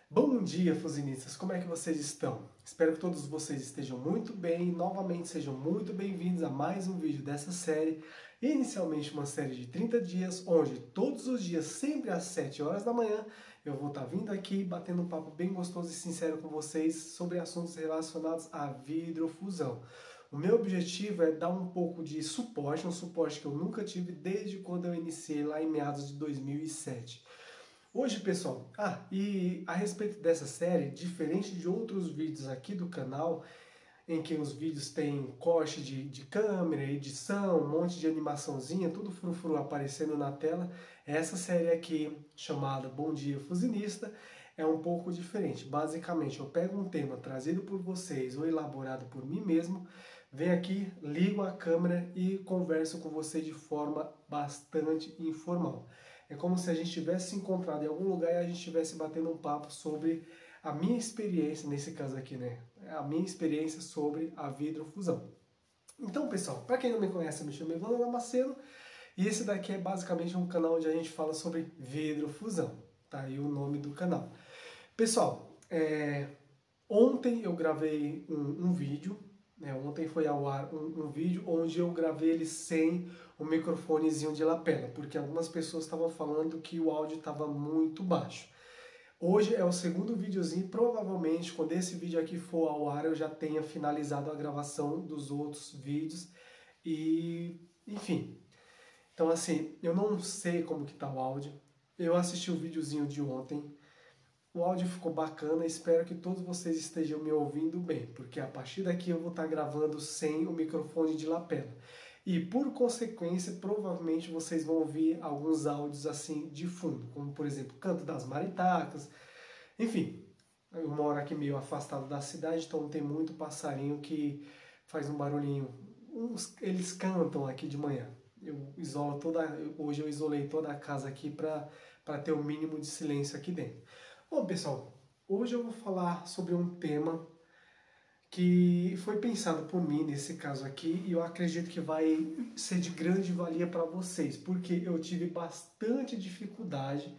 Bom dia, fuzinistas! Como é que vocês estão? Espero que todos vocês estejam muito bem e novamente sejam muito bem-vindos a mais um vídeo dessa série. Inicialmente uma série de 30 dias, onde todos os dias, sempre às 7 horas da manhã, eu vou estar vindo aqui batendo um papo bem gostoso e sincero com vocês sobre assuntos relacionados à vidrofusão. O meu objetivo é dar um pouco de suporte, um suporte que eu nunca tive desde quando eu iniciei lá em meados de 2007. Hoje, pessoal, e a respeito dessa série, diferente de outros vídeos aqui do canal, em que os vídeos têm corte de câmera, edição, um monte de animaçãozinha, tudo frufru aparecendo na tela, essa série aqui, chamada Bom Dia Fuzinista, é um pouco diferente. Basicamente, eu pego um tema trazido por vocês ou elaborado por mim mesmo, venho aqui, ligo a câmera e converso com você de forma bastante informal. É como se a gente tivesse se encontrado em algum lugar e a gente estivesse batendo um papo sobre a minha experiência, nesse caso aqui, né? A minha experiência sobre a vidrofusão. Então, pessoal, para quem não me conhece, eu me chamo Evandro Damasceno e esse daqui é basicamente um canal onde a gente fala sobre vidrofusão. Tá aí o nome do canal. Pessoal, ontem eu gravei um vídeo. Ontem foi ao ar um vídeo onde eu gravei ele sem o microfonezinho de lapela, porque algumas pessoas estavam falando que o áudio estava muito baixo. Hoje é o segundo videozinho, provavelmente quando esse vídeo aqui for ao ar eu já tenha finalizado a gravação dos outros vídeos e, enfim. Então assim, eu não sei como que tá o áudio, eu assisti o videozinho de ontem. O áudio ficou bacana, espero que todos vocês estejam me ouvindo bem, porque a partir daqui eu vou estar gravando sem o microfone de lapela. E por consequência, provavelmente vocês vão ouvir alguns áudios assim de fundo, como por exemplo, canto das maritacas. Enfim, eu moro aqui meio afastado da cidade, então tem muito passarinho que faz um barulhinho. Eles cantam aqui de manhã. Hoje eu isolei toda a casa aqui para ter o mínimo de silêncio aqui dentro. Bom, pessoal, hoje eu vou falar sobre um tema que foi pensado por mim nesse caso aqui e eu acredito que vai ser de grande valia para vocês, porque eu tive bastante dificuldade,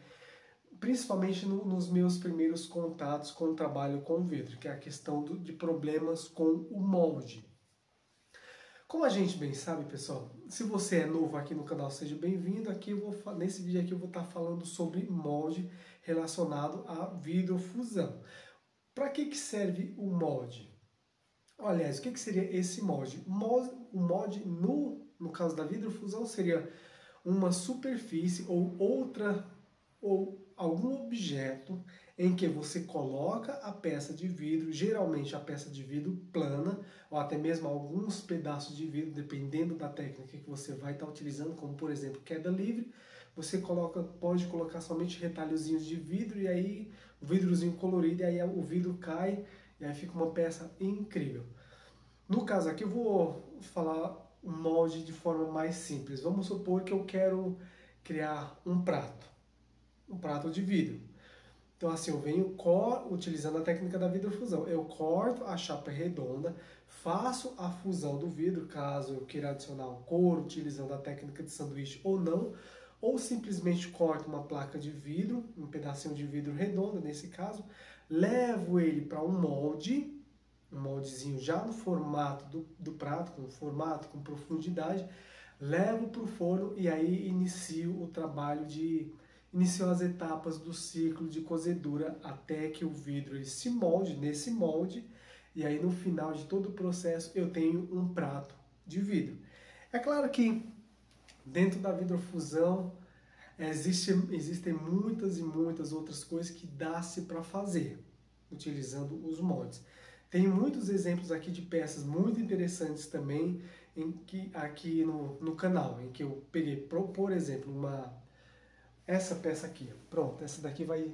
principalmente nos meus primeiros contatos com o trabalho com vidro, que é a questão de problemas com o molde. Como a gente bem sabe, pessoal, se você é novo aqui no canal, seja bem-vindo. Nesse vídeo aqui eu vou estar falando sobre molde relacionado à vidrofusão. Para que serve o molde? Aliás, o que seria esse molde? O molde, no caso da vidrofusão, seria uma superfície ou algum objeto em que você coloca a peça de vidro, geralmente a peça de vidro plana, ou até mesmo alguns pedaços de vidro, dependendo da técnica que você vai estar utilizando, como por exemplo queda livre, você pode colocar somente retalhozinhos de vidro e aí o vidrozinho colorido, e aí o vidro cai e aí fica uma peça incrível. No caso aqui eu vou falar um molde de forma mais simples. Vamos supor que eu quero criar um prato de vidro. Então assim, eu venho utilizando a técnica da vidrofusão. Eu corto a chapa redonda, faço a fusão do vidro, caso eu queira adicionar um couro, utilizando a técnica de sanduíche ou não, ou simplesmente corto uma placa de vidro, um pedacinho de vidro redondo nesse caso, levo ele para um moldezinho já no formato do prato, com formato, com profundidade, levo para o forno e aí inicio as etapas do ciclo de cozedura até que o vidro ele se molde nesse molde, e aí no final de todo o processo eu tenho um prato de vidro. É claro que dentro da vidrofusão existem muitas e muitas outras coisas que dá-se para fazer utilizando os moldes. Tem muitos exemplos aqui de peças muito interessantes também aqui no canal, em que eu peguei, por exemplo, essa peça aqui. Pronto, essa daqui vai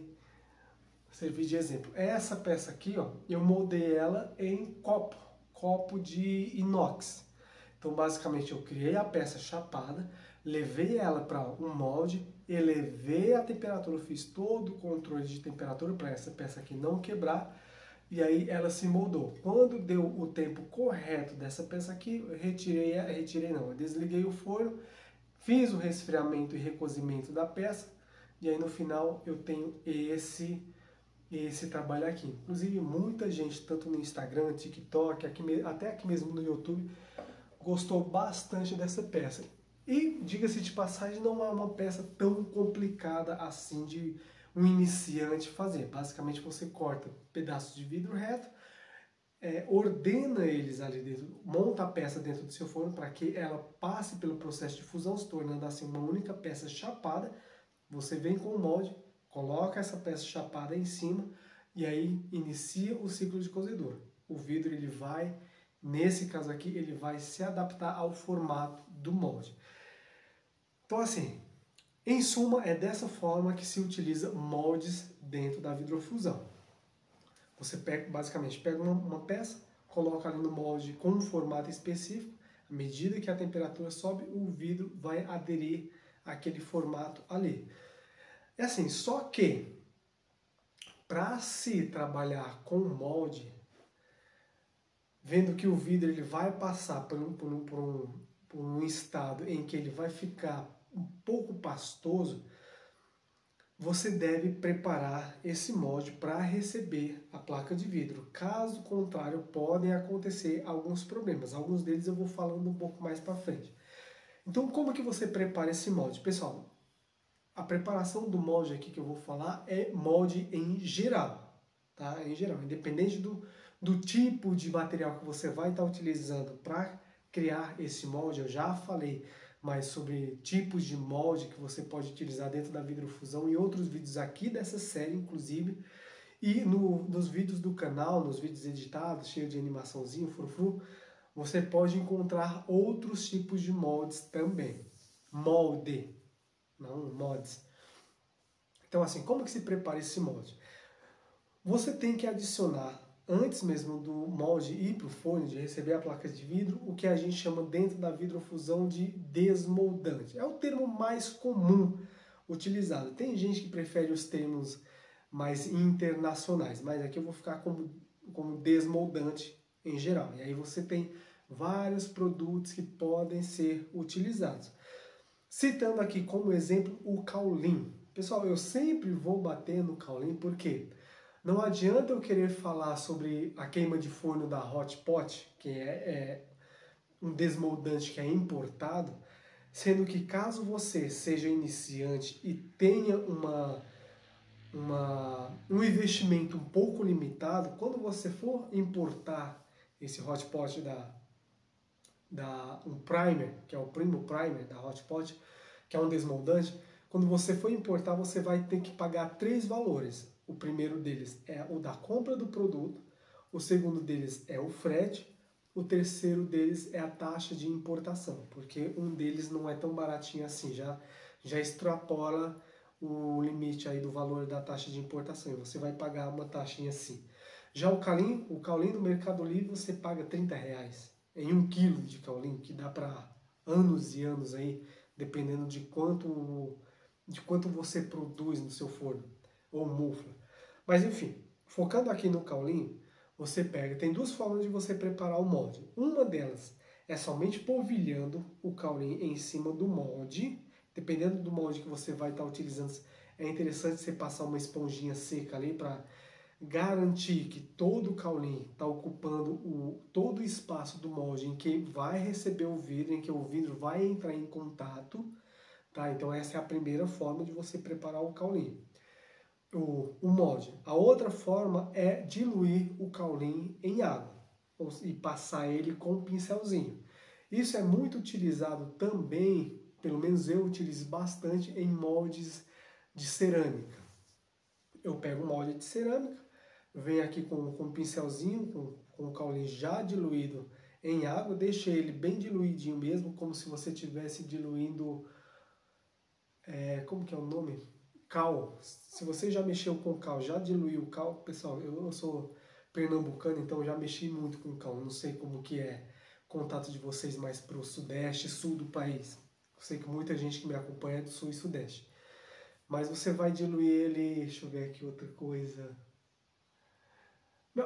servir de exemplo. Essa peça aqui, ó, eu moldei ela em copo de inox. Então, basicamente, eu criei a peça chapada, levei ela para um molde, elevei a temperatura, fiz todo o controle de temperatura para essa peça aqui não quebrar, e aí ela se moldou. Quando deu o tempo correto dessa peça aqui, eu desliguei o forno, fiz o resfriamento e recozimento da peça, e aí no final eu tenho esse trabalho aqui. Inclusive muita gente, tanto no Instagram, TikTok, até aqui mesmo no YouTube, gostou bastante dessa peça. E, diga-se de passagem, não é uma peça tão complicada assim de um iniciante fazer. Basicamente você corta pedaços de vidro reto, ordena eles ali dentro, monta a peça dentro do seu forno para que ela passe pelo processo de fusão, se tornando assim uma única peça chapada. Você vem com o molde, coloca essa peça chapada em cima e aí inicia o ciclo de cozedura. O vidro, ele vai, nesse caso aqui, ele vai se adaptar ao formato do molde. Então assim, em suma, é dessa forma que se utiliza moldes dentro da vidrofusão. Você basicamente pega uma peça, coloca ali no molde com um formato específico, à medida que a temperatura sobe, o vidro vai aderir àquele formato ali. É assim, só que para se trabalhar com molde, vendo que o vidro ele vai passar por um estado em que ele vai ficar um pouco pastoso, você deve preparar esse molde para receber a placa de vidro. Caso contrário, podem acontecer alguns problemas. Alguns deles eu vou falando um pouco mais para frente. Então, como que você prepara esse molde? Pessoal, a preparação do molde aqui que eu vou falar é molde em geral, tá? Em geral, independente do tipo de material que você vai estar utilizando para criar esse molde. Eu já falei mais sobre tipos de molde que você pode utilizar dentro da vidrofusão e outros vídeos aqui dessa série, inclusive. E nos vídeos do canal, nos vídeos editados, cheios de animaçãozinho, frufru, você pode encontrar outros tipos de moldes também. Molde, não mods. Então assim, como que se prepara esse molde? Você tem que adicionar, antes mesmo do molde ir para o forno, de receber a placa de vidro, o que a gente chama dentro da vidrofusão de desmoldante. É o termo mais comum utilizado. Tem gente que prefere os termos mais internacionais, mas aqui eu vou ficar como desmoldante em geral. E aí você tem vários produtos que podem ser utilizados. Citando aqui como exemplo o Kaolin. Pessoal, eu sempre vou bater no Kaolin porque não adianta eu querer falar sobre a queima de forno da Hot Pot, que é um desmoldante que é importado, sendo que caso você seja iniciante e tenha um investimento um pouco limitado, quando você for importar esse Hot Pot um primer, que é o Primo Primer da Hot Pot, que é um desmoldante, quando você for importar, você vai ter que pagar 3 valores. O primeiro deles é o da compra do produto, o segundo deles é o frete, o terceiro deles é a taxa de importação, porque um deles não é tão baratinho assim, já extrapola o limite aí do valor da taxa de importação, e você vai pagar uma taxinha assim. Já o Kaolin no Mercado Livre você paga R$30 em 1 quilo de Kaolin, que dá para anos e anos aí, dependendo de quanto você produz no seu forno ou mufla. Mas enfim, focando aqui no Kaolin, você tem 2 formas de você preparar o molde. Uma delas é somente polvilhando o Kaolin em cima do molde. Dependendo do molde que você vai estar utilizando, é interessante você passar uma esponjinha seca ali para garantir que todo o Kaolin está ocupando todo o espaço do molde em que vai receber o vidro, em que o vidro vai entrar em contato. Tá? Então essa é a primeira forma de você preparar o Kaolin, o molde. A outra forma é diluir o Kaolin em água e passar ele com um pincelzinho. Isso é muito utilizado também, pelo menos eu utilizo bastante em moldes de cerâmica. Eu pego um molde de cerâmica, venho aqui com um pincelzinho, com o Kaolin já diluído em água, deixo ele bem diluidinho mesmo, como se você estivesse diluindo, como que é o nome? Cal. Se você já mexeu com cal, já diluiu o cal, pessoal, eu sou pernambucano, então já mexi muito com cal, não sei como que é contato de vocês mais para o sudeste, sul do país. Eu sei que muita gente que me acompanha é do sul e sudeste. Mas você vai diluir ele, deixa eu ver aqui outra coisa.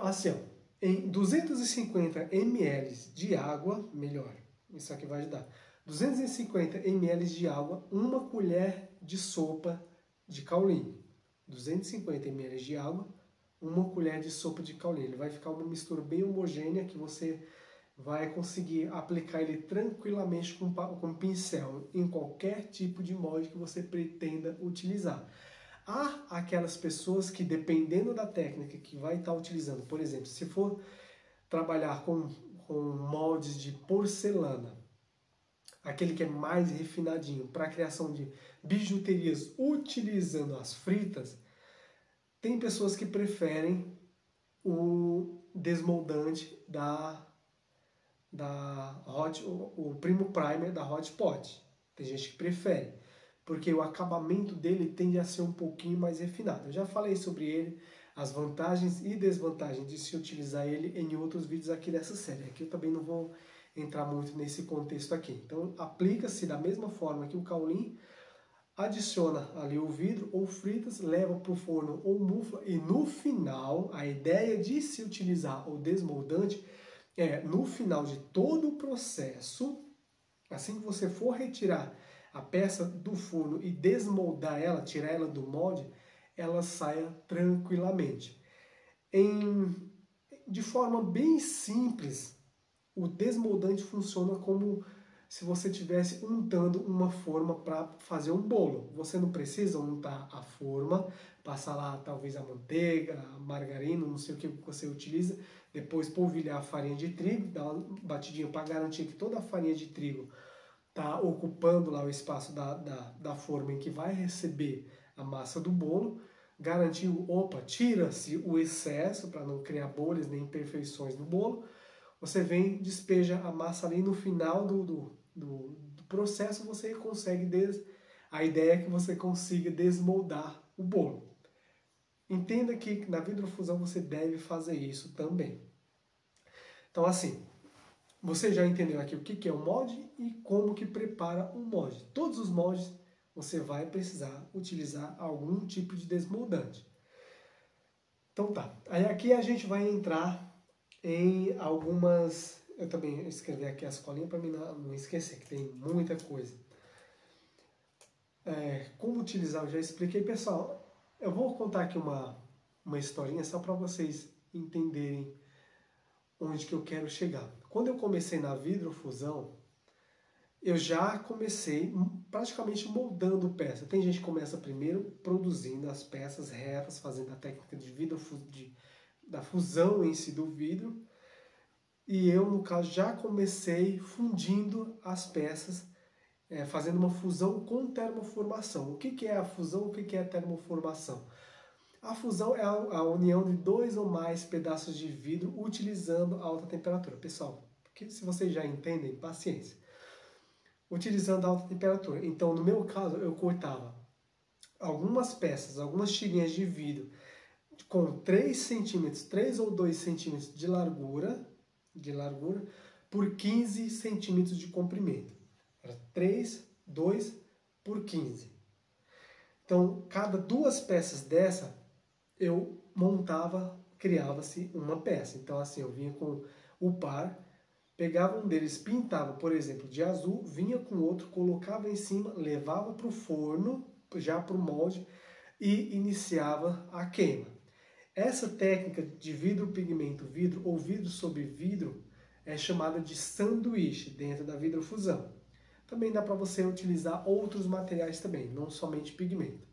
Assim, ó, em 250 ml de água, melhor, isso aqui vai ajudar. 250 ml de água, 1 colher de sopa de caulin, 250 ml de água, 1 colher de sopa de caulin. Ele vai ficar uma mistura bem homogênea que você vai conseguir aplicar ele tranquilamente com pincel em qualquer tipo de molde que você pretenda utilizar. Há aquelas pessoas que, dependendo da técnica que vai estar utilizando, por exemplo, se for trabalhar com moldes de porcelana, aquele que é mais refinadinho para a criação de bijuterias utilizando as fritas, tem pessoas que preferem o desmoldante o Primo Primer da Hot Pot. Tem gente que prefere, porque o acabamento dele tende a ser um pouquinho mais refinado. Eu já falei sobre ele, as vantagens e desvantagens de se utilizar ele em outros vídeos aqui dessa série. Aqui eu também não vou entrar muito nesse contexto aqui. Então aplica-se da mesma forma que o caulin, adiciona ali o vidro ou fritas, leva para o forno ou mufla, e no final, a ideia de se utilizar o desmoldante é, no final de todo o processo, assim que você for retirar a peça do forno e desmoldar ela, tirar ela do molde, ela saia tranquilamente. De forma bem simples, o desmoldante funciona como se você estivesse untando uma forma para fazer um bolo. Você não precisa untar a forma, passar lá talvez a manteiga, a margarina, não sei o que você utiliza, depois polvilhar a farinha de trigo, dar uma batidinha para garantir que toda a farinha de trigo está ocupando lá o espaço da forma em que vai receber a massa do bolo, garantir, tira-se o excesso para não criar bolhas nem imperfeições no bolo. Você vem, despeja a massa ali no final do processo, você consegue, a ideia é que você consiga desmoldar o bolo. Entenda que na vidrofusão você deve fazer isso também. Então assim, você já entendeu aqui o que é o molde e como que prepara um molde. Todos os moldes você vai precisar utilizar algum tipo de desmoldante. Então tá, aí aqui a gente vai entrar em algumas... Eu também escrevi aqui as colinhas para mim não esquecer, que tem muita coisa. Como utilizar, eu já expliquei. Pessoal, eu vou contar aqui uma historinha só para vocês entenderem onde que eu quero chegar. Quando eu comecei na vidrofusão, eu já comecei praticamente moldando peça. Tem gente que começa primeiro produzindo as peças retas, fazendo a técnica da fusão em si do vidro. E eu, no caso, já comecei fundindo as peças, fazendo uma fusão com termoformação. O que é a fusão? O que é a termoformação? A fusão é a união de 2 ou mais pedaços de vidro utilizando alta temperatura. Pessoal, porque se vocês já entendem, paciência. Utilizando alta temperatura. Então, no meu caso, eu cortava algumas peças, algumas tirinhas de vidro com 3 centímetros, 3 ou 2 centímetros de largura por 15 centímetros de comprimento. Era 3, 2 por 15. Então, cada 2 peças dessa, eu montava, criava-se uma peça. Então, assim, eu vinha com o par, pegava um deles, pintava, por exemplo, de azul, vinha com outro, colocava em cima, levava para o forno, já para o molde, e iniciava a queima. Essa técnica de vidro pigmento vidro ou vidro sobre vidro é chamada de sanduíche dentro da vidrofusão. Também dá para você utilizar outros materiais também, não somente pigmento.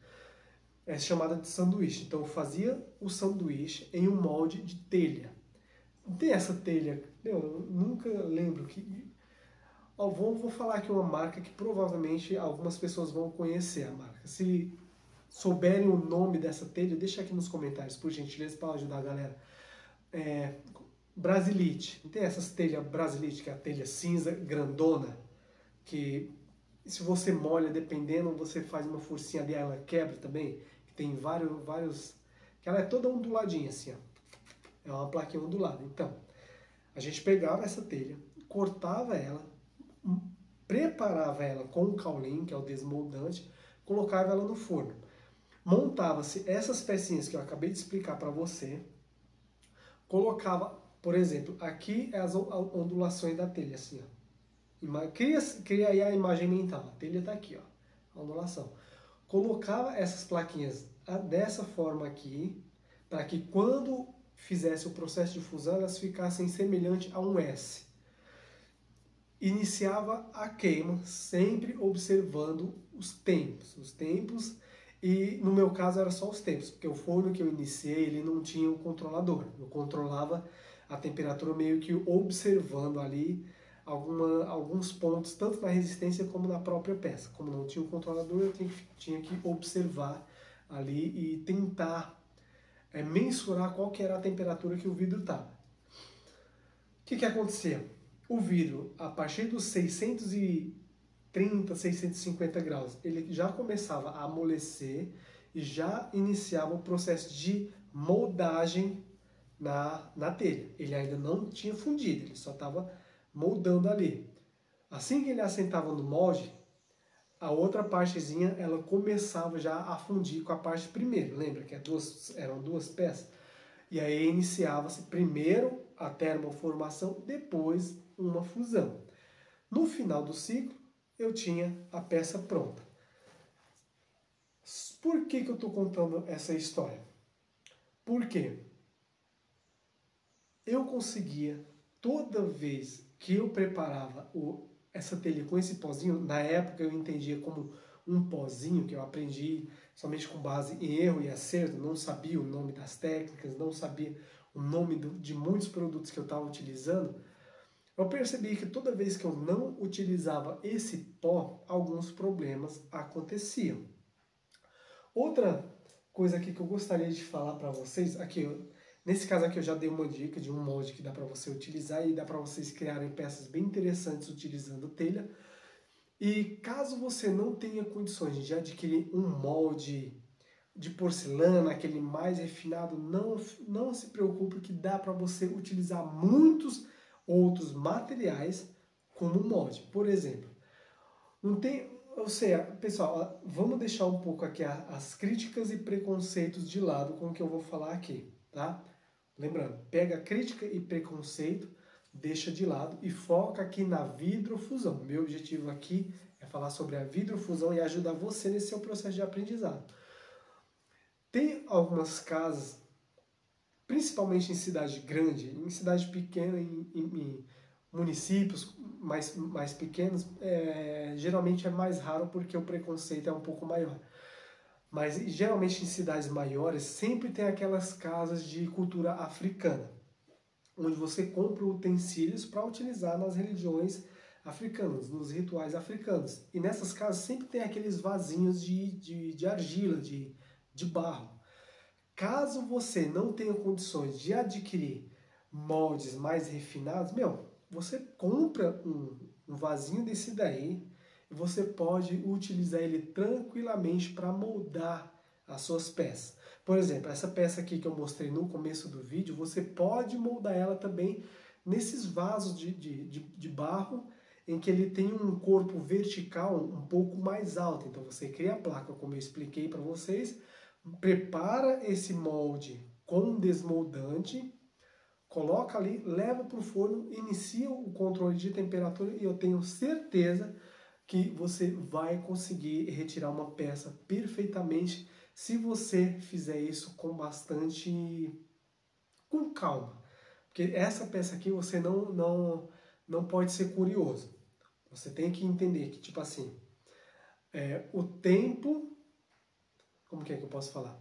É chamada de sanduíche. Então eu fazia o sanduíche em um molde de telha. Tem essa telha, eu nunca lembro que... Vou falar aqui uma marca que provavelmente algumas pessoas vão conhecer a marca. Se souberem o nome dessa telha, deixa aqui nos comentários, por gentileza, para ajudar a galera. Brasilite. Tem essas telhas Brasilite, que é a telha cinza grandona, que se você molha, dependendo, você faz uma forcinha ali, ela quebra também. Tem vários... que ela é toda onduladinha assim, ó. É uma plaquinha ondulada. Então, a gente pegava essa telha, cortava ela, preparava ela com o caulin, que é o desmoldante, colocava ela no forno. Montava-se essas pecinhas que eu acabei de explicar para você, colocava, por exemplo, aqui as ondulações da telha, assim, ó. Cria aí a imagem mental. A telha está aqui, ó, a ondulação. colocava essas plaquinhas dessa forma aqui, para que quando fizesse o processo de fusão, elas ficassem semelhantes a um S. Iniciava a queima, sempre observando os tempos, e no meu caso era só os tempos, porque o forno que eu iniciei, ele não tinha um controlador, eu controlava a temperatura meio que observando ali alguns pontos, tanto na resistência como na própria peça. Como não tinha um controlador, eu tinha que observar ali e tentar mensurar qual que era a temperatura que o vidro estava. O que acontecia? O vidro, a partir dos 630, 650 graus, ele já começava a amolecer e já iniciava o processo de moldagem na telha. Ele ainda não tinha fundido, ele só estava moldando ali. Assim que ele assentava no molde, a outra partezinha ela começava já a fundir com a parte primeira. Lembra que eram duas peças? E aí iniciava-se primeiro a termoformação, depois uma fusão. No final do ciclo, eu tinha a peça pronta. Por que eu estou contando essa história? Porque eu conseguia, toda vez que eu preparava essa telha com esse pozinho, na época eu entendia como um pozinho, que eu aprendi somente com base em erro e acerto, não sabia o nome das técnicas, não sabia o nome de muitos produtos que eu estava utilizando, eu percebi que toda vez que eu não utilizava esse pó, alguns problemas aconteciam. Outra coisa aqui que eu gostaria de falar para vocês, nesse caso aqui eu já dei uma dica de um molde que dá para você utilizar e dá para vocês criarem peças bem interessantes utilizando telha. E caso você não tenha condições de adquirir um molde de porcelana, aquele mais refinado, não se preocupe que dá para você utilizar muitos outros materiais como molde. Por exemplo, pessoal, vamos deixar um pouco aqui as críticas e preconceitos de lado com o que eu vou falar aqui, tá? Lembrando, pega crítica e preconceito, deixa de lado e foca aqui na vidrofusão. Meu objetivo aqui é falar sobre a vidrofusão e ajudar você nesse seu processo de aprendizado. Tem algumas casas, principalmente em cidade grande, em cidade pequena, em municípios mais pequenos, geralmente é mais raro porque o preconceito é um pouco maior. Mas geralmente em cidades maiores sempre tem aquelas casas de cultura africana, onde você compra utensílios para utilizar nas religiões africanas, nos rituais africanos. E nessas casas sempre tem aqueles vasinhos de argila, de barro. Caso você não tenha condições de adquirir moldes mais refinados, você compra um vasinho desse daí e você pode utilizar ele tranquilamente para moldar as suas peças. Por exemplo, essa peça aqui que eu mostrei no começo do vídeo, você pode moldar ela também nesses vasos de barro em que ele tem um corpo vertical um pouco mais alto. Então você cria a placa, como eu expliquei para vocês, prepara esse molde com desmoldante, coloca ali, leva para o forno, inicia o controle de temperatura e eu tenho certeza que você vai conseguir retirar uma peça perfeitamente se você fizer isso com calma. Porque essa peça aqui você não pode ser curioso. Você tem que entender que, tipo assim, o tempo... Como que eu posso falar?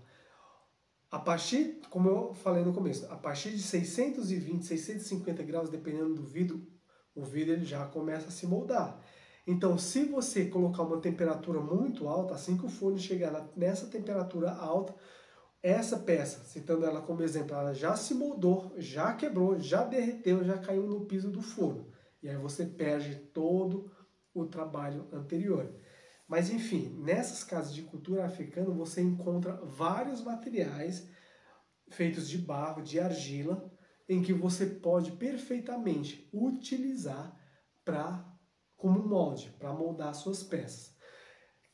Como eu falei no começo, a partir de 620, 650 graus, dependendo do vidro, o vidro ele já começa a se moldar. Então, se você colocar uma temperatura muito alta, assim que o forno chegar nessa temperatura alta, essa peça, citando ela como exemplo, ela já se moldou, já quebrou, já derreteu, já caiu no piso do forno. E aí você perde todo o trabalho anterior. Mas enfim, nessas casas de cultura africana você encontra vários materiais feitos de barro, de argila, em que você pode perfeitamente utilizar como molde, para moldar suas peças.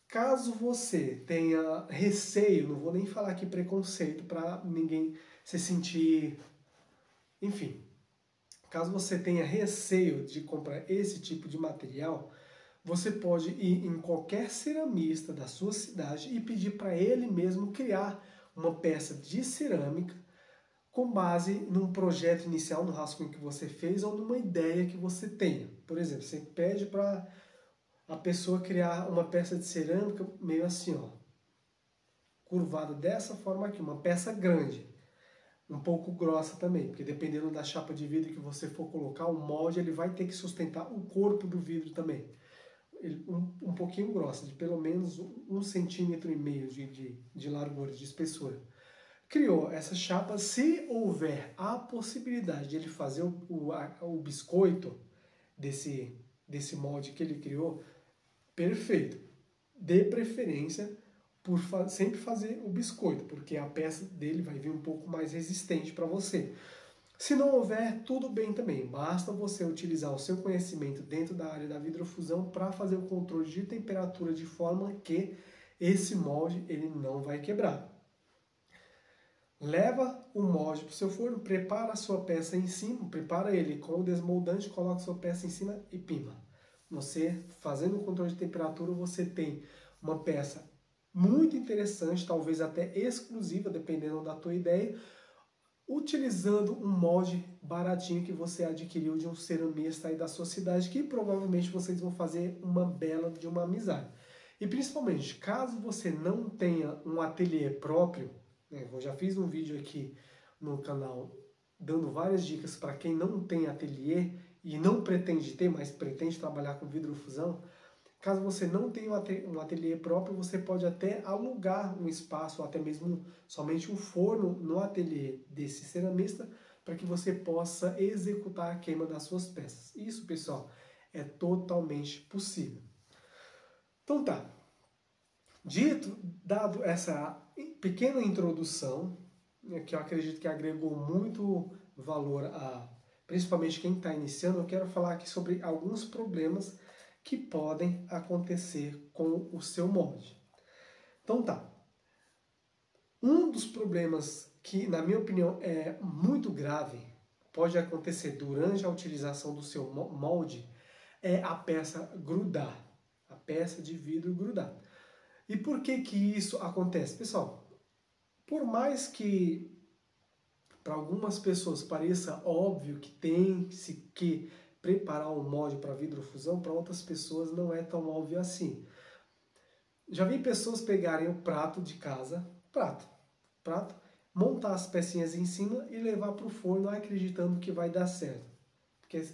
Caso você tenha receio, não vou nem falar aqui preconceito para ninguém se sentir... Enfim, caso você tenha receio de comprar esse tipo de material, você pode ir em qualquer ceramista da sua cidade e pedir para ele mesmo criar uma peça de cerâmica com base num projeto inicial, no rascunho que você fez ou numa ideia que você tenha. Por exemplo, você pede para a pessoa criar uma peça de cerâmica meio assim, ó, curvada dessa forma aqui, uma peça grande, um pouco grossa também, porque dependendo da chapa de vidro que você for colocar, o molde ele vai ter que sustentar o corpo do vidro também. Um pouquinho grossa, de pelo menos 1,5 cm de largura, de espessura. Criou essa chapa, se houver a possibilidade de ele fazer o biscoito desse molde que ele criou, perfeito. Dê preferência por sempre fazer o biscoito, porque a peça dele vai vir um pouco mais resistente para você. Se não houver, tudo bem também. Basta você utilizar o seu conhecimento dentro da área da vidrofusão para fazer o controle de temperatura de forma que esse molde ele não vai quebrar. Leva o molde para o seu forno, prepara a sua peça em cima, prepara ele com o desmoldante, coloca a sua peça em cima e pima. Você, fazendo o controle de temperatura, você tem uma peça muito interessante, talvez até exclusiva, dependendo da tua ideia, utilizando um molde baratinho que você adquiriu de um ceramista aí da sua cidade, que provavelmente vocês vão fazer uma bela de uma amizade. E principalmente, caso você não tenha um ateliê próprio, eu já fiz um vídeo aqui no canal dando várias dicas para quem não tem ateliê e não pretende ter, mas pretende trabalhar com vidrofusão. Caso você não tenha um ateliê próprio, você pode até alugar um espaço, ou até mesmo somente um forno no ateliê desse ceramista, para que você possa executar a queima das suas peças. Isso, pessoal, é totalmente possível. Então tá. Dado essa pequena introdução, que eu acredito que agregou muito valor principalmente quem está iniciando, eu quero falar aqui sobre alguns problemas que podem acontecer com o seu molde. Então tá. Um dos problemas que, na minha opinião, é muito grave, pode acontecer durante a utilização do seu molde, é a peça grudar. A peça de vidro grudar. E por que que isso acontece? Pessoal, por mais que para algumas pessoas pareça óbvio que tem-se que preparar um molde para vidrofusão, para outras pessoas não é tão óbvio assim. Já vi pessoas pegarem o prato de casa, prato, montar as pecinhas em cima e levar para o forno acreditando que vai dar certo. Porque,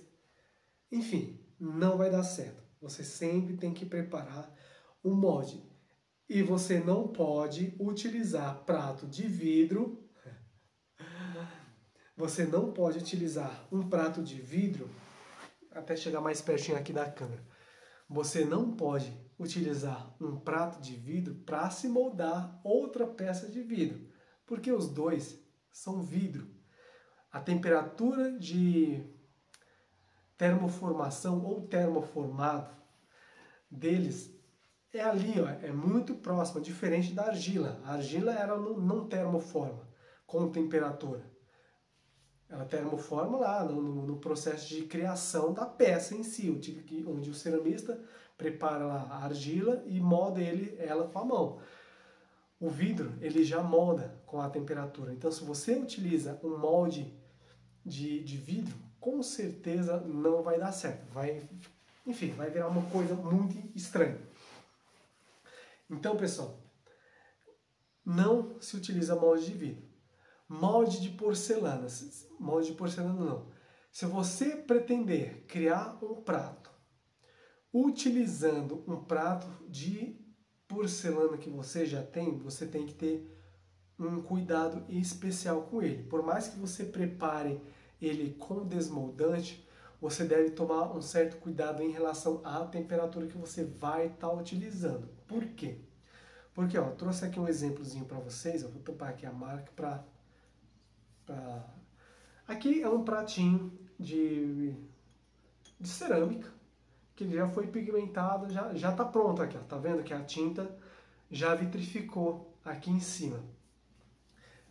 enfim, não vai dar certo. Você sempre tem que preparar o molde. E você não pode utilizar prato de vidro. Você não pode utilizar um prato de vidro, até chegar mais pertinho aqui da câmera. Você não pode utilizar um prato de vidro para se moldar outra peça de vidro, porque os dois são vidro. A temperatura de termoformação ou termoformado deles é ali, ó, é muito próxima, diferente da argila. A argila ela não termoforma com temperatura. Ela termoforma lá no processo de criação da peça em si, onde o ceramista prepara lá a argila e molda ela com a mão. O vidro, ele já molda com a temperatura. Então, se você utiliza um molde de vidro, com certeza não vai dar certo. Enfim, vai virar uma coisa muito estranha. Então, pessoal, não se utiliza molde de vidro. Molde de porcelana não. Se você pretender criar um prato utilizando um prato de porcelana que você já tem, você tem que ter um cuidado especial com ele. Por mais que você prepare ele com desmoldante, você deve tomar um certo cuidado em relação à temperatura que você vai estar utilizando. Por quê? Porque, ó, eu trouxe aqui um exemplozinho para vocês, eu vou tampar aqui a marca para... Aqui é um pratinho de cerâmica, que já foi pigmentado, já está pronto aqui, ó. Tá vendo que a tinta já vitrificou aqui em cima.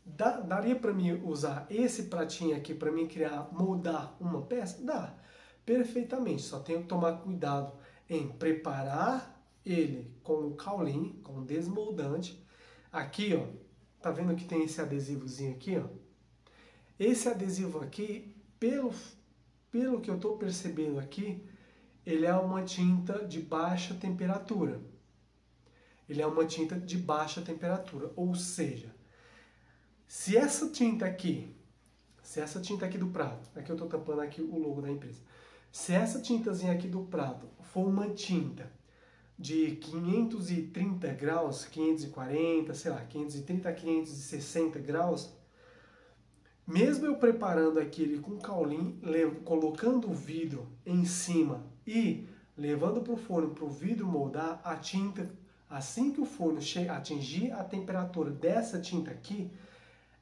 Daria para mim usar esse pratinho aqui para mim moldar uma peça? Dá, perfeitamente, só tenho que tomar cuidado em preparar ele com o Kaolin, com o desmoldante. Aqui, ó, tá vendo que tem esse adesivozinho aqui, ó? Esse adesivo aqui, pelo que eu estou percebendo aqui, ele é uma tinta de baixa temperatura. Ele é uma tinta de baixa temperatura, ou seja, se essa tinta aqui do prato, aqui eu estou tampando aqui o logo da empresa, se essa tintazinha aqui do prato for uma tinta de 530 graus, 540, sei lá, 530 a 560 graus, mesmo eu preparando aquele com Kaolin, colocando o vidro em cima e levando para o forno para o vidro moldar, a tinta, assim que o forno atingir a temperatura dessa tinta aqui,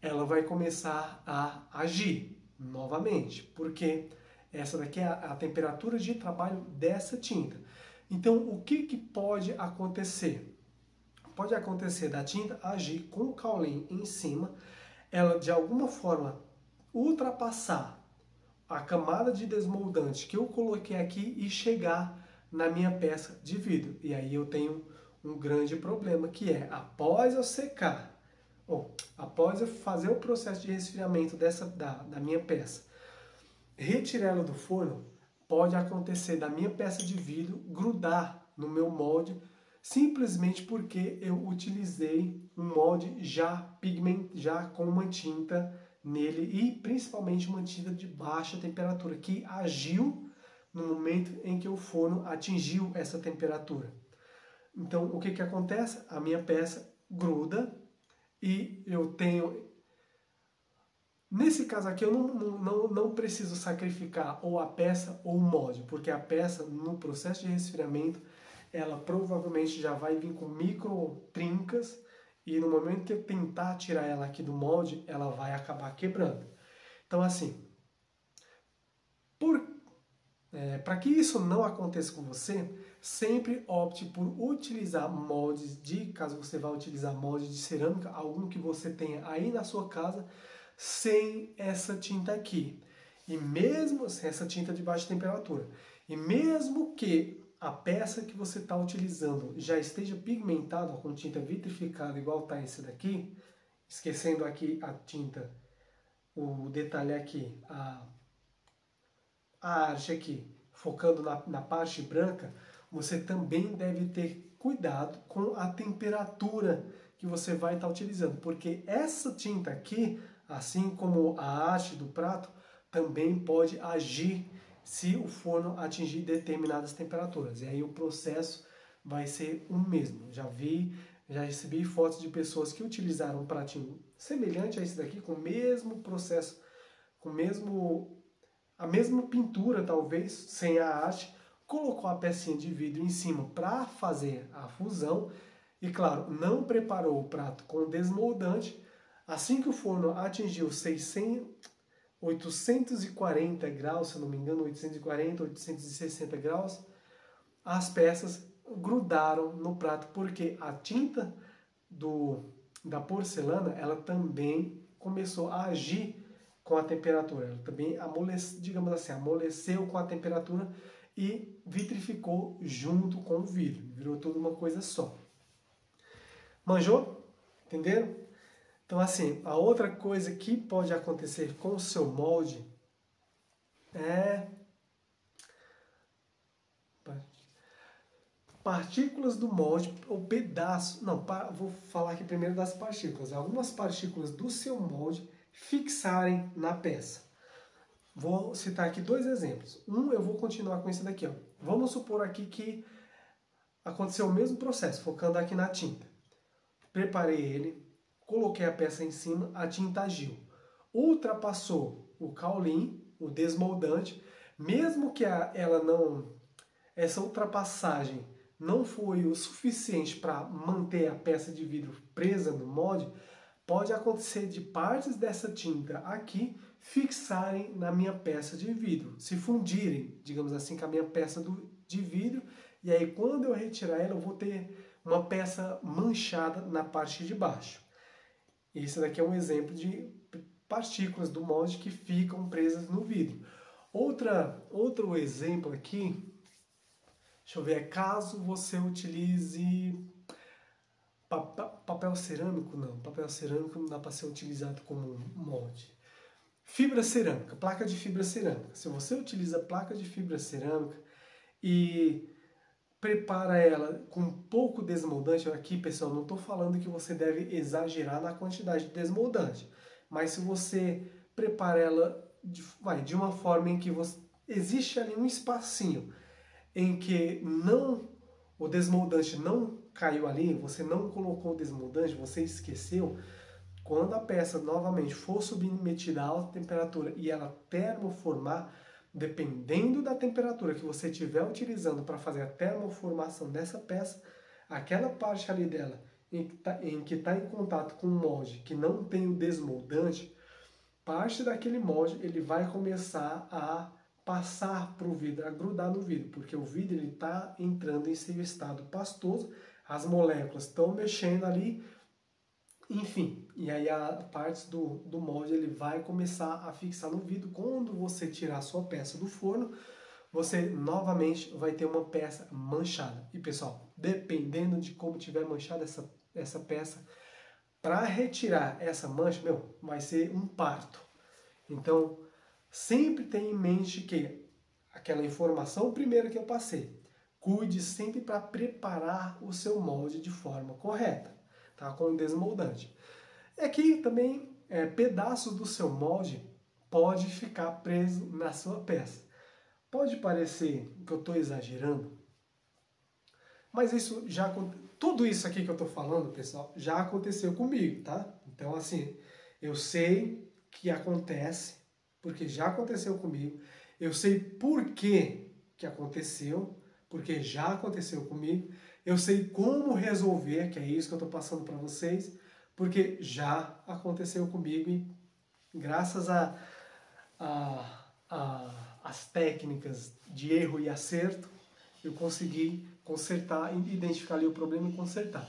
ela vai começar a agir novamente, porque essa daqui é a temperatura de trabalho dessa tinta. Então, o que pode acontecer? Pode acontecer da tinta agir com o Kaolin em cima, ela de alguma forma ultrapassar a camada de desmoldante que eu coloquei aqui e chegar na minha peça de vidro. E aí eu tenho um grande problema, que é, após eu secar, ou após eu fazer o processo de resfriamento da minha peça, retirar ela do forno, pode acontecer da minha peça de vidro grudar no meu molde, simplesmente porque eu utilizei um molde já com uma tinta nele, e principalmente uma tinta de baixa temperatura, que agiu no momento em que o forno atingiu essa temperatura. Então, o que acontece? A minha peça gruda e eu tenho... Nesse caso aqui, eu não preciso sacrificar ou a peça ou o molde, porque a peça, no processo de resfriamento, ela provavelmente já vai vir com micro trincas, e no momento que eu tentar tirar ela aqui do molde, ela vai acabar quebrando. Então, assim, para que isso não aconteça com você, sempre opte por utilizar moldes caso você vá utilizar molde de cerâmica, algum que você tenha aí na sua casa, sem essa tinta aqui. E mesmo sem essa tinta de baixa temperatura. E mesmo que a peça que você está utilizando já esteja pigmentada com tinta vitrificada, igual está esse daqui, esquecendo aqui a tinta, o detalhe aqui, a arte aqui, focando na parte branca, você também deve ter cuidado com a temperatura que você vai estar utilizando, porque essa tinta aqui, assim como a haste do prato, também pode agir se o forno atingir determinadas temperaturas. E aí o processo vai ser o mesmo. Já recebi fotos de pessoas que utilizaram um pratinho semelhante a esse daqui, com o mesmo processo, com a mesma pintura, talvez, sem a haste, colocou a pecinha de vidro em cima para fazer a fusão e, claro, não preparou o prato com desmoldante. Assim que o forno atingiu 840 graus, se eu não me engano, 840, 860 graus, as peças grudaram no prato, porque a tinta da porcelana, ela também começou a agir com a temperatura. Ela também digamos assim, amoleceu com a temperatura e vitrificou junto com o vidro. Virou tudo uma coisa só. Manjou? Entenderam? Então, assim, a outra coisa que pode acontecer com o seu molde é partículas do molde, ou pedaços. Não, vou falar aqui primeiro das partículas. Algumas partículas do seu molde fixarem na peça. Vou citar aqui dois exemplos. Eu vou continuar com esse daqui, ó. Vamos supor aqui que aconteceu o mesmo processo, focando aqui na tinta. Preparei ele, coloquei a peça em cima, a tinta agiu. Ultrapassou o Kaolin, o desmoldante, mesmo que essa ultrapassagem não foi o suficiente para manter a peça de vidro presa no molde, pode acontecer de partes dessa tinta aqui fixarem na minha peça de vidro, se fundirem, digamos assim, com a minha peça de vidro, e aí quando eu retirar ela eu vou ter uma peça manchada na parte de baixo. Esse daqui é um exemplo de partículas do molde que ficam presas no vidro. Outro exemplo aqui, Deixa eu ver, caso você utilize papel cerâmico, não. Papel cerâmico não dá para ser utilizado como um molde. Fibra cerâmica, placa de fibra cerâmica. Se você utiliza placa de fibra cerâmica e prepara ela com pouco desmoldante, aqui pessoal, não estou falando que você deve exagerar na quantidade de desmoldante, mas se você prepara ela de uma forma em que existe ali um espacinho em que o desmoldante não caiu ali, você não colocou o desmoldante, você esqueceu, quando a peça novamente for submetida a alta temperatura e ela termoformar, dependendo da temperatura que você estiver utilizando para fazer a termoformação dessa peça, aquela parte ali dela em que está em contato com o molde que não tem o desmoldante, parte daquele molde ele vai começar a passar para o vidro, a grudar no vidro, porque o vidro está entrando em seu estado pastoso, as moléculas estão mexendo ali, enfim, e aí a parte do molde ele vai começar a fixar no vidro. Quando você tirar a sua peça do forno, você novamente vai ter uma peça manchada. E pessoal, dependendo de como tiver manchada essa peça, para retirar essa mancha, vai ser um parto. Então, sempre tenha em mente que aquela informação primeira que eu passei, cuide sempre para preparar o seu molde de forma correta, tá? Com o desmoldante. É que também pedaços do seu molde pode ficar preso na sua peça. Pode parecer que eu estou exagerando, mas tudo isso aqui que eu estou falando, pessoal, já aconteceu comigo, tá? Então, assim, eu sei que acontece, porque já aconteceu comigo. Eu sei por que aconteceu, porque já aconteceu comigo. Eu sei como resolver, que é isso que eu estou passando para vocês, porque já aconteceu comigo e graças às técnicas de erro e acerto, eu consegui consertar, identificar ali o problema e consertar.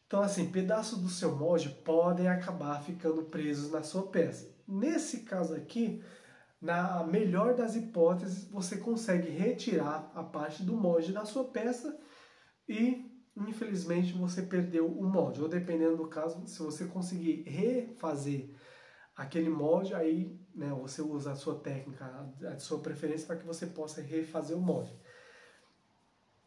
Então, assim, pedaços do seu molde podem acabar ficando presos na sua peça. Nesse caso aqui, na melhor das hipóteses, você consegue retirar a parte do molde da sua peça e, infelizmente, você perdeu o molde. Ou dependendo do caso, se você conseguir refazer aquele molde, aí você usa a sua técnica, a sua preferência para que você possa refazer o molde.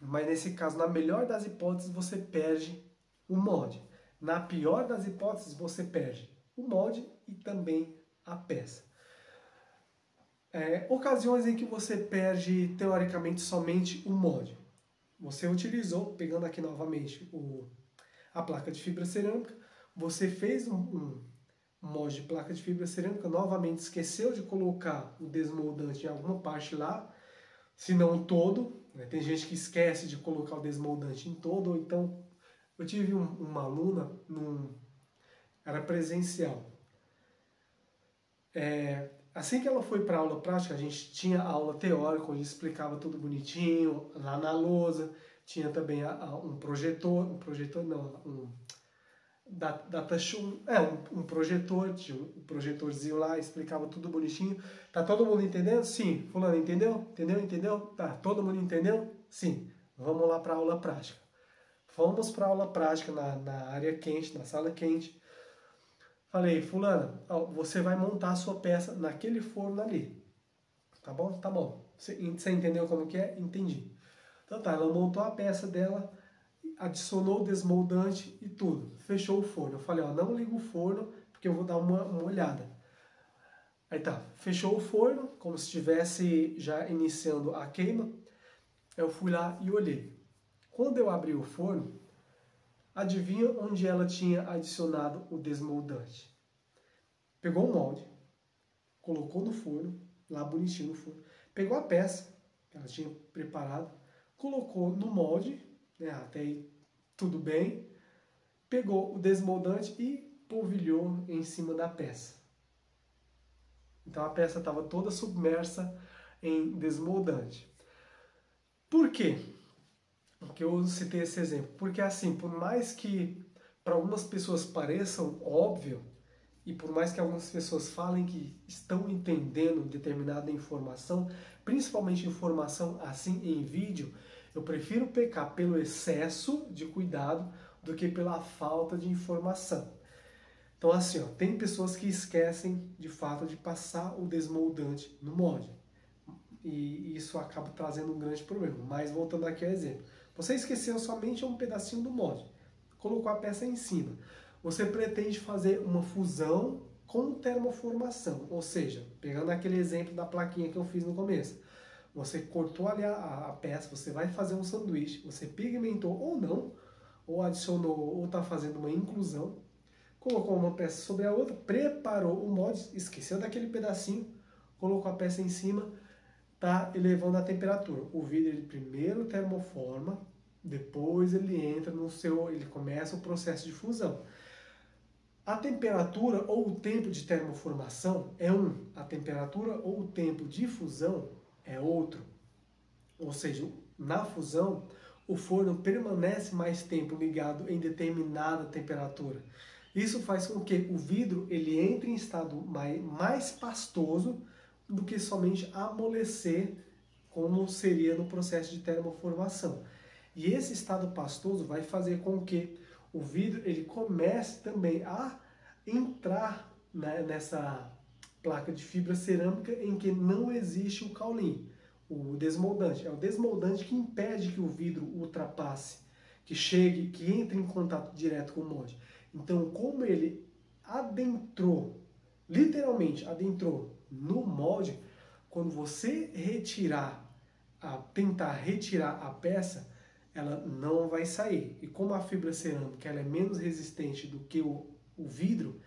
Mas nesse caso, na melhor das hipóteses, você perde o molde. Na pior das hipóteses, você perde o molde e também a peça. Ocasiões em que você perde, teoricamente, somente o molde. Você utilizou, pegando aqui novamente a placa de fibra cerâmica, você fez um molde de placa de fibra cerâmica, novamente esqueceu de colocar o desmoldante em alguma parte lá, se não todo, né? Tem gente que esquece de colocar o desmoldante em todo, ou então eu tive uma aluna, era presencial. Assim que ela foi para a aula prática, a gente tinha a aula teórica, onde explicava tudo bonitinho, lá na lousa, tinha também um projetor não, um projetor, tinha um projetorzinho lá, explicava tudo bonitinho. Tá todo mundo entendendo? Sim. Fulano, entendeu? Entendeu? Tá, todo mundo entendeu? Sim. Vamos lá para a aula prática. Fomos para a aula prática na área quente, na sala quente. Falei, fulana, você vai montar a sua peça naquele forno ali. Tá bom? Tá bom. Você entendeu como que é? Entendi. Então tá, ela montou a peça dela, adicionou o desmoldante e tudo. Fechou o forno. Eu falei, não liga o forno, porque eu vou dar uma olhada. Aí tá, fechou o forno, como se estivesse já iniciando a queima. Eu fui lá e olhei. Quando eu abri o forno, adivinha onde ela tinha adicionado o desmoldante? Pegou o molde, colocou no forno, lá bonitinho no forno, pegou a peça que ela tinha preparado, colocou no molde, né, até aí tudo bem, pegou o desmoldante e polvilhou em cima da peça. Então a peça estava toda submersa em desmoldante. Por quê? Porque eu citei esse exemplo. Porque assim, por mais que para algumas pessoas pareçam óbvio, e por mais que algumas pessoas falem que estão entendendo determinada informação, principalmente informação assim em vídeo, Eu prefiro pecar pelo excesso de cuidado do que pela falta de informação. Então assim, ó, tem pessoas que esquecem de fato de passar o desmoldante no molde. E isso acaba trazendo um grande problema. Mas voltando aqui ao exemplo. Você esqueceu somente um pedacinho do molde. Colocou a peça em cima. Você pretende fazer uma fusão com termoformação. Ou seja, pegando aquele exemplo da plaquinha que eu fiz no começo. Você cortou ali a peça, você vai fazer um sanduíche, você pigmentou ou não, ou adicionou, ou está fazendo uma inclusão, colocou uma peça sobre a outra, preparou o molde, esqueceu daquele pedacinho, colocou a peça em cima, está elevando a temperatura. O vidro ele primeiro termoforma, depois ele entra no seu, ele começa o processo de fusão. A temperatura ou o tempo de termoformação é um, a temperatura ou o tempo de fusão é outro. Ou seja, na fusão, o forno permanece mais tempo ligado em determinada temperatura. Isso faz com que o vidro ele entre em estado mais pastoso do que somente amolecer, como seria no processo de termoformação. E esse estado pastoso vai fazer com que o vidro ele comece também a entrar, né, nessa placa de fibra cerâmica em que não existe o caulim, o desmoldante. É o desmoldante que impede que o vidro ultrapasse, que chegue, que entre em contato direto com o molde. Então, como ele adentrou, literalmente adentrou no molde, quando você tentar retirar a peça, ela não vai sair. E como a fibra cerâmica ela é menos resistente do que o vidro,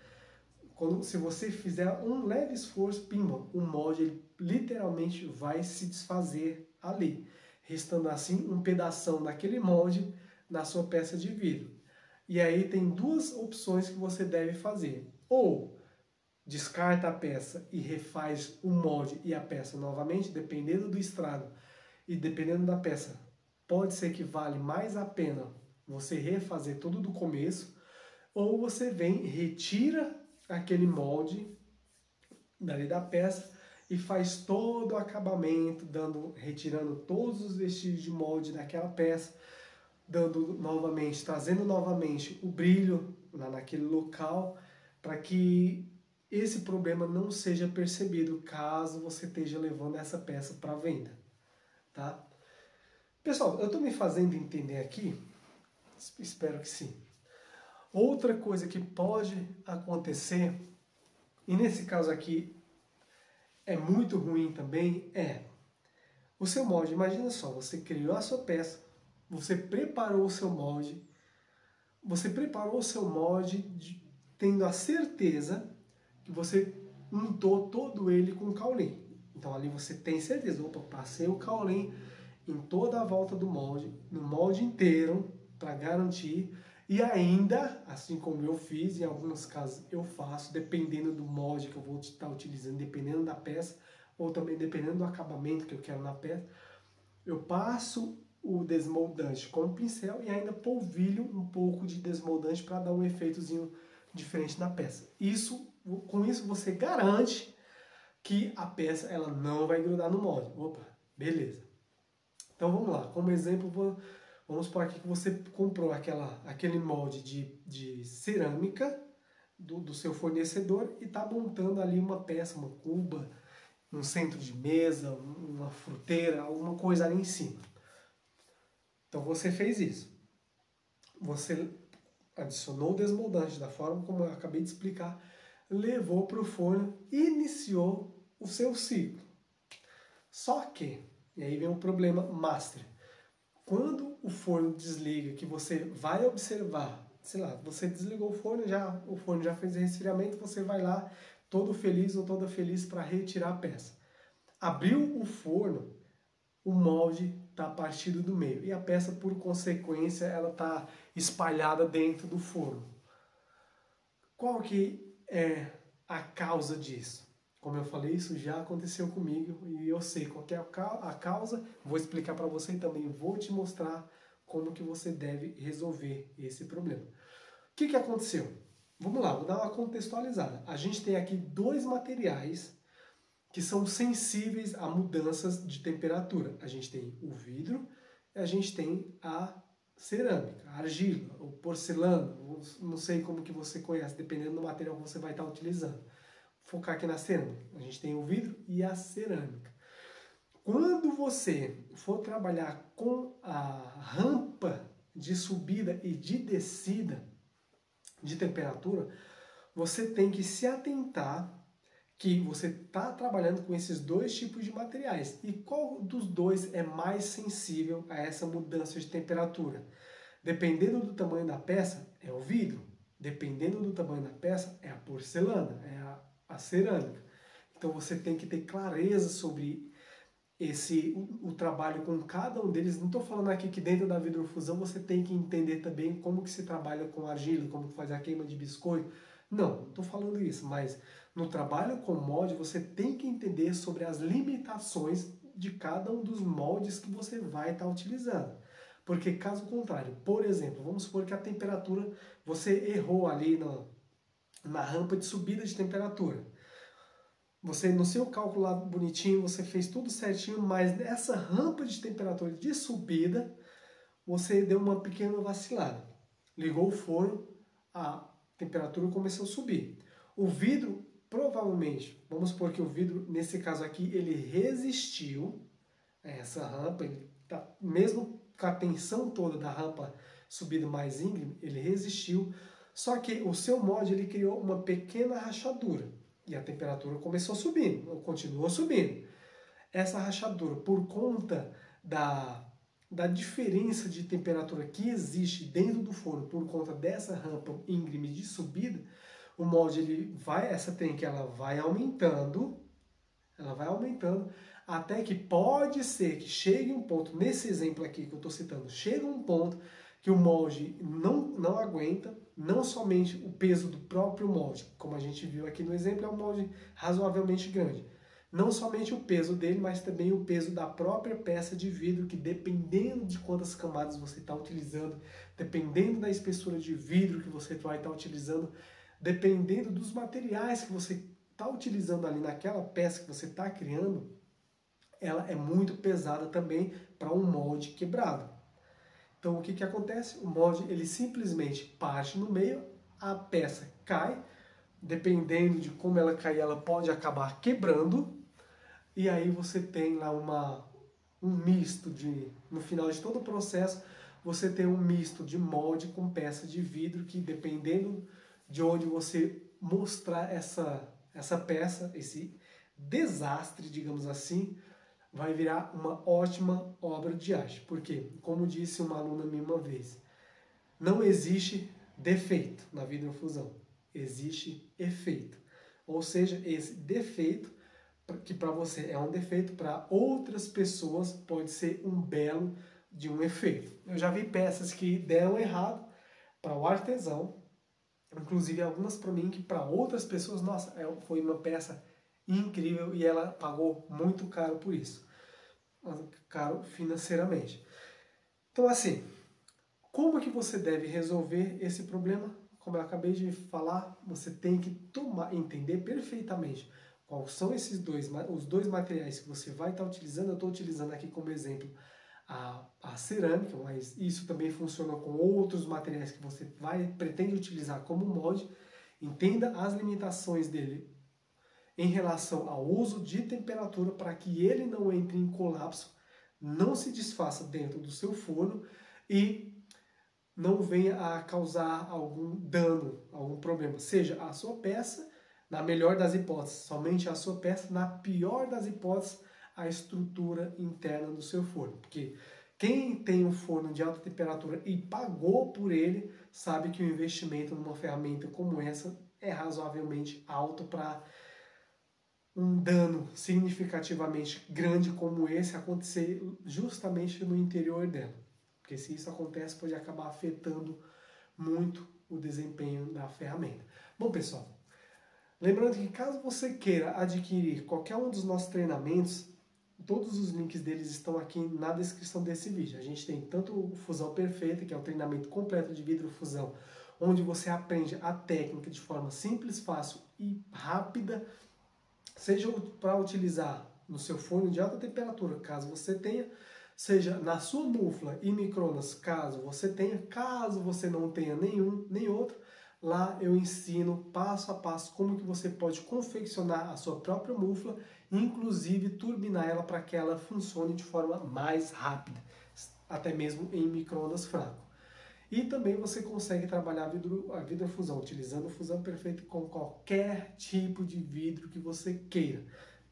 se você fizer um leve esforço, pimba, o molde ele literalmente vai se desfazer ali, restando assim um pedação daquele molde na sua peça de vidro. E aí tem duas opções que você deve fazer. Ou descarta a peça e refaz o molde e a peça novamente, dependendo do estrago e dependendo da peça. Pode ser que vale mais a pena você refazer tudo do começo, ou você vem, retira aquele molde dali da peça e faz todo o acabamento, retirando todos os vestígios de molde daquela peça, trazendo novamente o brilho naquele local, para que esse problema não seja percebido caso você esteja levando essa peça para venda, tá? Pessoal, eu estou me fazendo entender aqui? Espero que sim. Outra coisa que pode acontecer, e nesse caso aqui é muito ruim também, o seu molde. Imagina só, você criou a sua peça, você preparou o seu molde, tendo a certeza que você untou todo ele com caulim. Então ali você tem certeza, opa, passei o caulim em toda a volta do molde, no molde inteiro, para garantir. E ainda, assim como eu fiz, em alguns casos eu faço, dependendo do molde que eu vou estar utilizando, dependendo da peça, ou também dependendo do acabamento que eu quero na peça, eu passo o desmoldante com o pincel e ainda polvilho um pouco de desmoldante para dar um efeitozinho diferente na peça. Com isso você garante que a peça ela não vai grudar no molde. Opa, beleza. Então vamos lá, como exemplo, vamos supor aqui que você comprou aquele molde de cerâmica do seu fornecedor e está montando ali uma peça, uma cuba, um centro de mesa, uma fruteira, alguma coisa ali em cima. Então você fez isso. Você adicionou o desmoldante da forma como eu acabei de explicar, levou para o forno e iniciou o seu ciclo. Só que, e aí vem o problema master. Quando o forno desliga, que você vai observar, sei lá, você desligou o forno já fez resfriamento, você vai lá todo feliz ou toda feliz para retirar a peça. Abriu o forno, o molde está partido do meio e a peça, por consequência, ela está espalhada dentro do forno. Qual que é a causa disso? Como eu falei, isso já aconteceu comigo e eu sei qual que é a causa, vou explicar para você e também vou te mostrar como que você deve resolver esse problema. O que aconteceu? Vamos lá, vou dar uma contextualizada. A gente tem aqui dois materiais que são sensíveis a mudanças de temperatura. A gente tem o vidro a gente tem a cerâmica, a argila, o porcelano, não sei como que você conhece, dependendo do material que você vai estar utilizando. Vou focar aqui na cerâmica. A gente tem o vidro e a cerâmica. Quando você for trabalhar com a rampa de subida e de descida de temperatura, você tem que se atentar que você está trabalhando com esses dois tipos de materiais. E qual dos dois é mais sensível a essa mudança de temperatura? Dependendo do tamanho da peça, é o vidro. Dependendo do tamanho da peça, é a porcelana, é a cerâmica. Então você tem que ter clareza sobre o trabalho com cada um deles. Não estou falando aqui que dentro da vidrofusão você tem que entender também como que se trabalha com argila, como que faz a queima de biscoito. Não estou falando isso, mas no trabalho com molde você tem que entender sobre as limitações de cada um dos moldes que você vai estar utilizando. Porque caso contrário, por exemplo, vamos supor que a temperatura, você errou ali na rampa de subida de temperatura. Você, no seu cálculo lá bonitinho, você fez tudo certinho, mas nessa rampa de temperatura de subida, você deu uma pequena vacilada. Ligou o forno, a temperatura começou a subir. O vidro, provavelmente, vamos supor que o vidro, nesse caso aqui, ele resistiu a essa rampa, ele tá, mesmo com a tensão toda da rampa subida mais íngreme, ele resistiu, só que o seu molde ele criou uma pequena rachadura. E a temperatura começou subindo, continuou subindo. Essa rachadura, por conta da diferença de temperatura que existe dentro do forno, por conta dessa rampa íngreme de subida, o molde, essa trinca, ela vai aumentando, até que pode ser que chegue um ponto, nesse exemplo aqui que eu estou citando, chega um ponto que o molde não aguenta, não somente o peso do próprio molde, como a gente viu aqui no exemplo, é um molde razoavelmente grande. Não somente o peso dele, mas também o peso da própria peça de vidro, que dependendo de quantas camadas você está utilizando, dependendo da espessura de vidro que você vai estar utilizando, dependendo dos materiais que você está utilizando ali naquela peça que você está criando, ela é muito pesada também para um molde quebrado. Então o que acontece? O molde ele simplesmente parte no meio, a peça cai, dependendo de como ela cair, ela pode acabar quebrando, e aí você tem lá um misto no final de todo o processo, você tem um misto de molde com peça de vidro, que dependendo de onde você mostrar essa peça, esse desastre, digamos assim, vai virar uma ótima obra de arte. Porque, como disse uma aluna minha uma vez, não existe defeito na vidrofusão, existe efeito. Ou seja, esse defeito, que para você é um defeito, para outras pessoas pode ser um belo de um efeito. Eu já vi peças que deram errado para o artesão, inclusive algumas para mim, que para outras pessoas, nossa, foi uma peça incrível e ela pagou muito caro por isso. Caro financeiramente. Então, assim, como que você deve resolver esse problema? Como eu acabei de falar, você tem que entender perfeitamente quais são os dois materiais que você vai estar utilizando. Eu estou utilizando aqui como exemplo a cerâmica, mas isso também funciona com outros materiais que você pretende utilizar como molde. Entenda as limitações dele em relação ao uso de temperatura para que ele não entre em colapso, não se desfaça dentro do seu forno e não venha a causar algum dano, algum problema. Seja a sua peça, na melhor das hipóteses, somente a sua peça, na pior das hipóteses, a estrutura interna do seu forno. Porque quem tem um forno de alta temperatura e pagou por ele, sabe que o investimento numa ferramenta como essa é razoavelmente alto para um dano significativamente grande como esse acontecer justamente no interior dela. Porque se isso acontece, pode acabar afetando muito o desempenho da ferramenta. Bom, pessoal, lembrando que caso você queira adquirir qualquer um dos nossos treinamentos, todos os links deles estão aqui na descrição desse vídeo. A gente tem tanto o Fusão Perfeita, que é o treinamento completo de vidrofusão, onde você aprende a técnica de forma simples, fácil e rápida, seja para utilizar no seu forno de alta temperatura, caso você tenha, seja na sua mufla e micro-ondas, caso você não tenha nenhum, nem outro, lá eu ensino passo a passo como que você pode confeccionar a sua própria mufla, inclusive turbinar ela para que ela funcione de forma mais rápida, até mesmo em micro-ondas fraco. E também você consegue trabalhar a vidrofusão, utilizando fusão perfeita com qualquer tipo de vidro que você queira.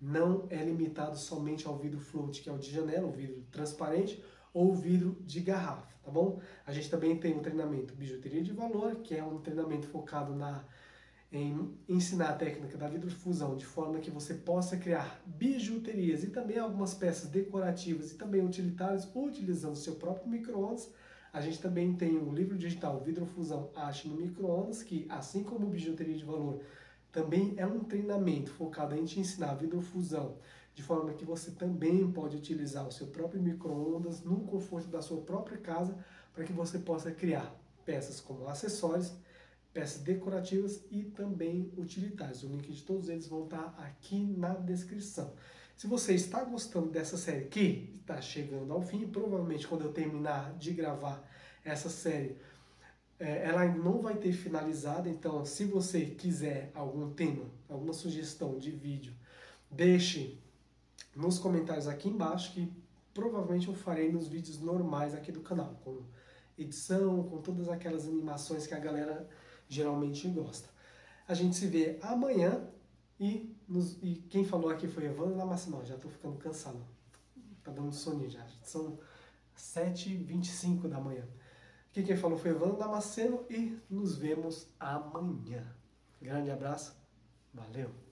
Não é limitado somente ao vidro float, que é o de janela, o vidro transparente, ou o vidro de garrafa, tá bom? A gente também tem um treinamento bijuteria de valor, que é um treinamento focado em ensinar a técnica da vidrofusão de forma que você possa criar bijuterias e também algumas peças decorativas e também utilitárias utilizando seu próprio micro-ondas. A gente também tem o livro digital Vidrofusão Arte no Micro-ondas, que assim como bijuteria de valor, também é um treinamento focado em te ensinar a vidrofusão, de forma que você também pode utilizar o seu próprio micro-ondas no conforto da sua própria casa, para que você possa criar peças como acessórios, peças decorativas e também utilitários. O link de todos eles vão estar aqui na descrição. Se você está gostando dessa série que está chegando ao fim, provavelmente quando eu terminar de gravar essa série, ela ainda não vai ter finalizado, então se você quiser algum tema, alguma sugestão de vídeo, deixe nos comentários aqui embaixo, que provavelmente eu farei nos vídeos normais aqui do canal, com edição, com todas aquelas animações que a galera geralmente gosta. A gente se vê amanhã e quem falou aqui foi Evandro Damasceno. Já estou ficando cansado, tá dando soninho já, são 7h25 da manhã. Aqui quem falou foi Evandro Damasceno e nos vemos amanhã. Grande abraço, valeu!